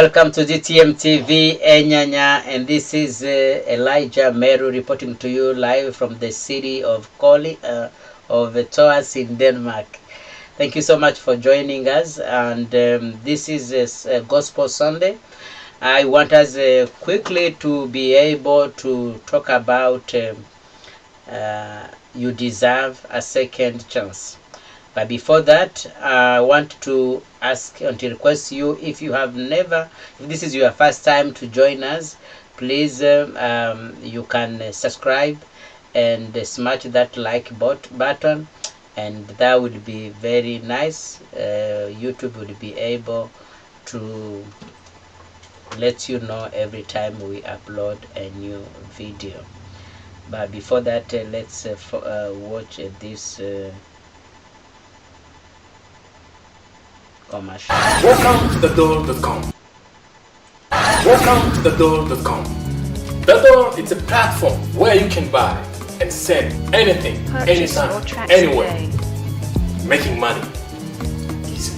Welcome to GTM TV, Enyanya, and this is Elijah Meru reporting to you live from the city of Toas in Denmark. Thank you so much for joining us, and this is a Gospel Sunday. I want us quickly to be able to talk about you deserve a second chance. But before that, I want to ask and to request you, if this is your first time to join us, please you can subscribe and smash that like button, and that would be very nice. YouTube would be able to let you know every time we upload a new video. But before that, let's watch this commercial. Welcome to thedoor.com. Welcome to thedoor.com. The Door is a platform where you can buy and sell anything, anytime, anywhere. Making money easy.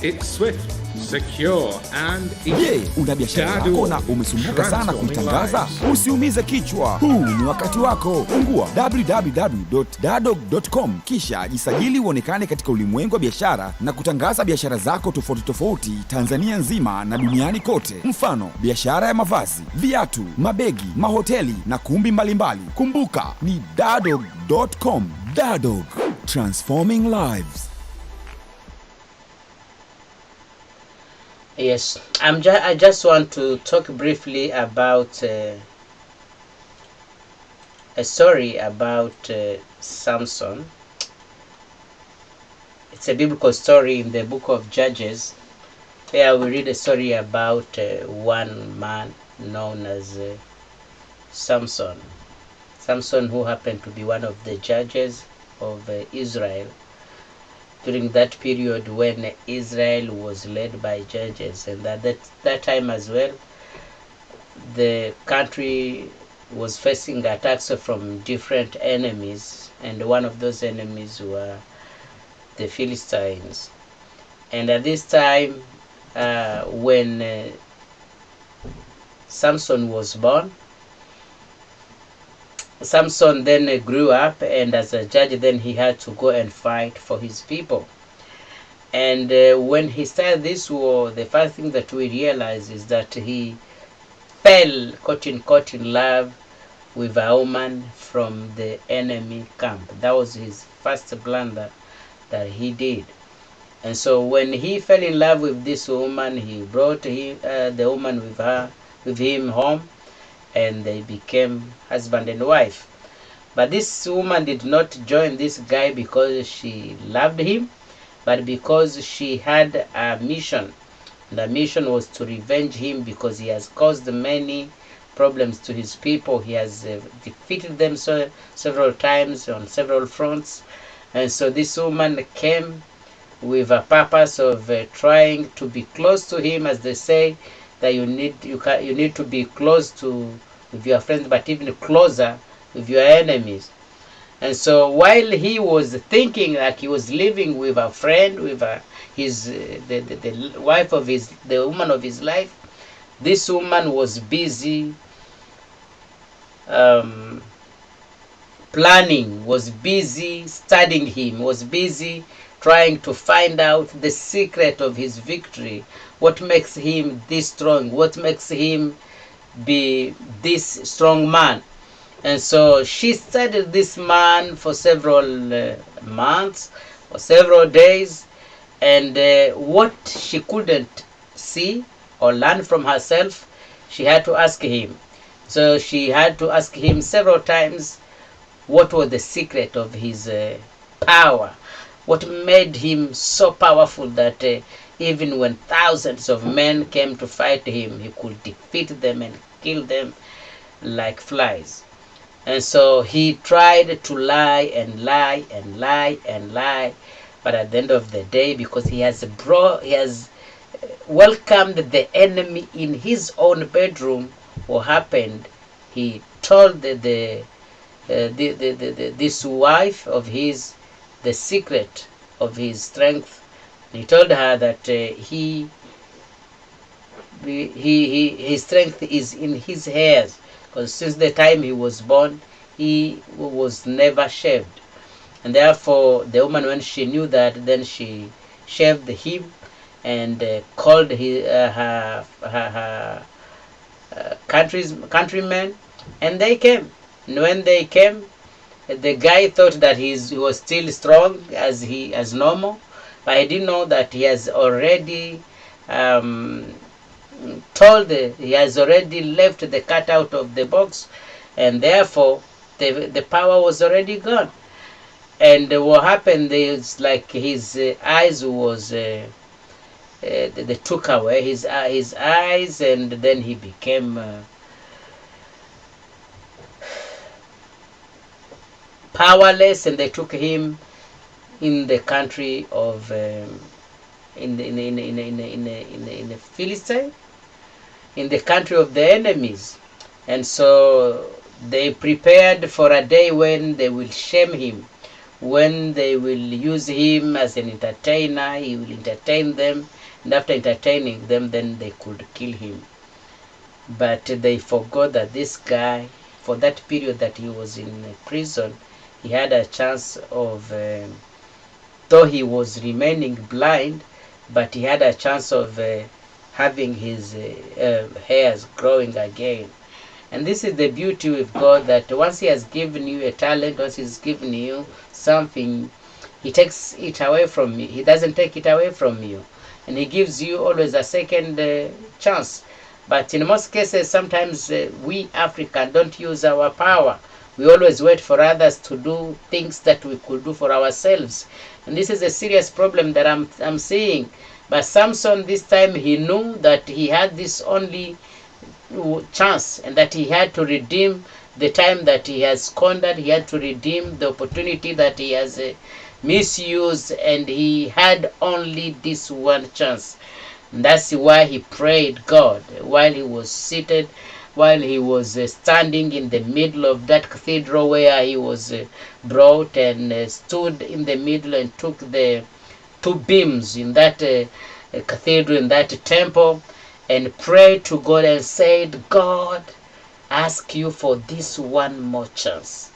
It's swift, secure and easy. Je, una biashara yako na umesumbuka sana kuitangaza? Usiumize kichwa. Huu ni wakati wako. Fungua www.dadog.com kisha jisajili uonekane katika ulimwengu wa biashara na kutangaza biashara zako tofauti Tanzania nzima na duniani kote. Mfano, biashara ya mavazi, viatu, mabegi, mahoteli na kumbi mbalimbali. Kumbuka ni dadog.com. Dadog, transforming lives. Yes, I just want to talk briefly about a story about Samson. It's a biblical story in the book of Judges, where we read a story about one man known as Samson. Samson, who happened to be one of the judges of Israel during that period when Israel was led by judges, and at that time as well, the country was facing attacks from different enemies, and one of those enemies were the Philistines. And at this time, when Samson was born, Samson then grew up, and as a judge then he had to go and fight for his people. And when he started this war, the first thing that we realize is that he fell caught in love with a woman from the enemy camp. That was his first blunder that he did. And so when he fell in love with this woman, he brought the woman with him home, and they became husband and wife. But this woman did not join this guy because she loved him, but because she had a mission. The mission was to revenge him because he has caused many problems to his people. He has defeated them several times on several fronts. And so this woman came with a purpose of trying to be close to him, as they say, that you need to be close with your friends, but even closer with your enemies. And so while he was thinking that he was living with a friend, with the wife of the woman of his life, this woman was busy planning, was busy studying him, was busy trying to find out the secret of his victory. What makes him this strong? What makes him be this strong man? And so she studied this man for several months, for several days, and what she couldn't see or learn from herself, she had to ask him. So she had to ask him several times what was the secret of his power, what made him so powerful that even when thousands of men came to fight him, he could defeat them and kill them like flies. And so he tried to lie and lie and lie and lie, but at the end of the day, because he has welcomed the enemy in his own bedroom, what happened? He told this wife of his the secret of his strength. He told her that he his strength is in his hairs, because since the time he was born, he was never shaved. And therefore the woman, when she knew that, then she shaved him and called her countrymen, and they came. And when they came, the guy thought that he was still strong as normal, but he didn't know that he has already he has already left the cat out of the box, and therefore the power was already gone. And what happened is, like, his eyes was they took away his eyes, and then he became powerless, and they took him in the country of in the Philistine, in the country of the enemies. And so they prepared for a day when they will shame him, when they will use him as an entertainer. He will entertain them, and after entertaining them, then they could kill him. But they forgot that this guy, for that period that he was in prison, he had a chance of, though he was remaining blind, but he had a chance of having his hairs growing again. And this is the beauty with God, that once he has given you a talent, once he's given you something, he takes it away from you. He doesn't take it away from you, and he gives you always a second chance. But in most cases, sometimes we Africans don't use our power. We always wait for others to do things that we could do for ourselves, and this is a serious problem that I'm seeing. But Samson, this time, he knew that he had this only chance, and that he had to redeem the time that he has squandered. He had to redeem the opportunity that he has misused, and he had only this one chance. And that's why he prayed God while he was seated, while he was standing in the middle of that cathedral where he was brought, and stood in the middle and took the two beams in that cathedral, in that temple, and prayed to God and said, God, ask you for this one more chance.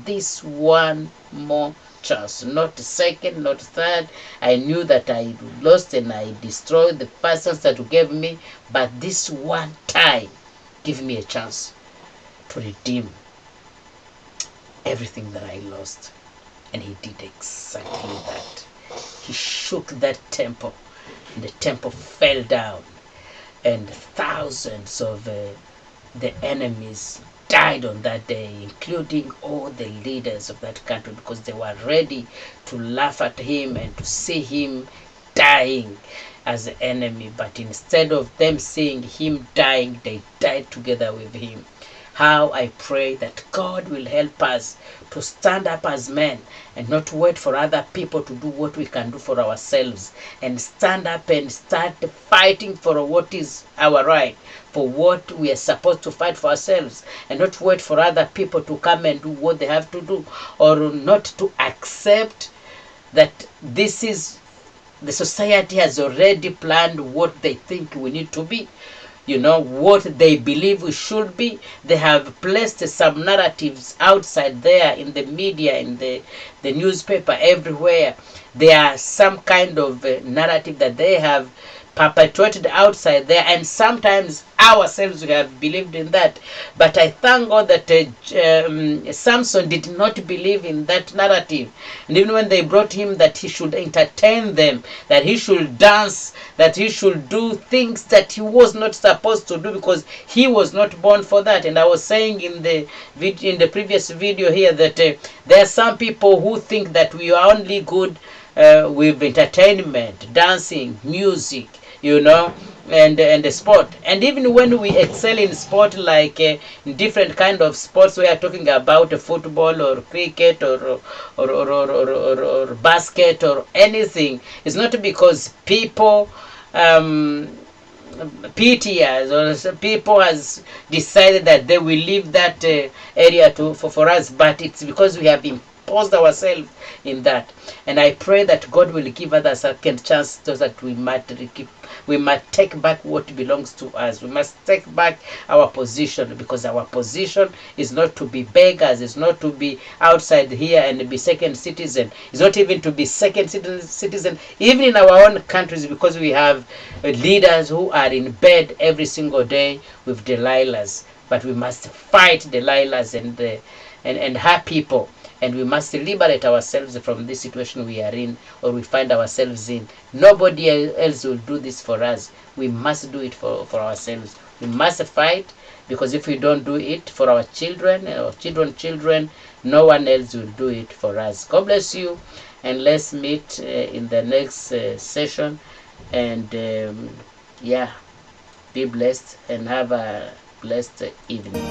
This one more chance. Not second, not third. I knew that I lost and I destroyed the persons that you gave me, but this one time, give me a chance to redeem everything that I lost. And he did exactly that. He shook that temple, and the temple fell down, and thousands of the enemies died on that day, including all the leaders of that country, because they were ready to laugh at him and to see him dying as an enemy. But instead of them seeing him dying, they died together with him. How I pray that God will help us to stand up as men and not wait for other people to do what we can do for ourselves, and stand up and start fighting for what is our right, for what we are supposed to fight for ourselves, and not wait for other people to come and do what they have to do, or not to accept that this is the society has already planned what they think we need to be. You know, what they believe we should be. They have placed some narratives outside there in the media, in the newspaper, everywhere. There are some kind of narrative that they have perpetuated outside there, and sometimes ourselves we have believed in that. But I thank God that Samson did not believe in that narrative. And even when they brought him that he should entertain them, that he should dance, that he should do things that he was not supposed to do, because he was not born for that. And I was saying in the previous video here that there are some people who think that we are only good with entertainment, dancing, music, you know, and the sport. And even when we excel in sport, like in different kind of sports, we are talking about football or cricket or basket or anything, it's not because people pity us, or people has decided that they will leave that area for us, but it's because we have been exposed ourselves in that. And I pray that God will give us a second chance so that we might take back what belongs to us. We must take back our position, because our position is not to be beggars, it's not to be outside here and be second citizen. It's not even to be second citizen even in our own countries, because we have leaders who are in bed every single day with Delilahs. But we must fight Delilahs and her people. And we must liberate ourselves from this situation we are in, or we find ourselves in. Nobody else will do this for us. We must do it for ourselves. We must fight, because if we don't do it for our children, our children, no one else will do it for us. God bless you, and let's meet in the next session. And yeah, be blessed and have a blessed evening.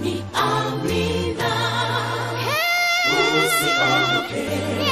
Ni amina, usiogope.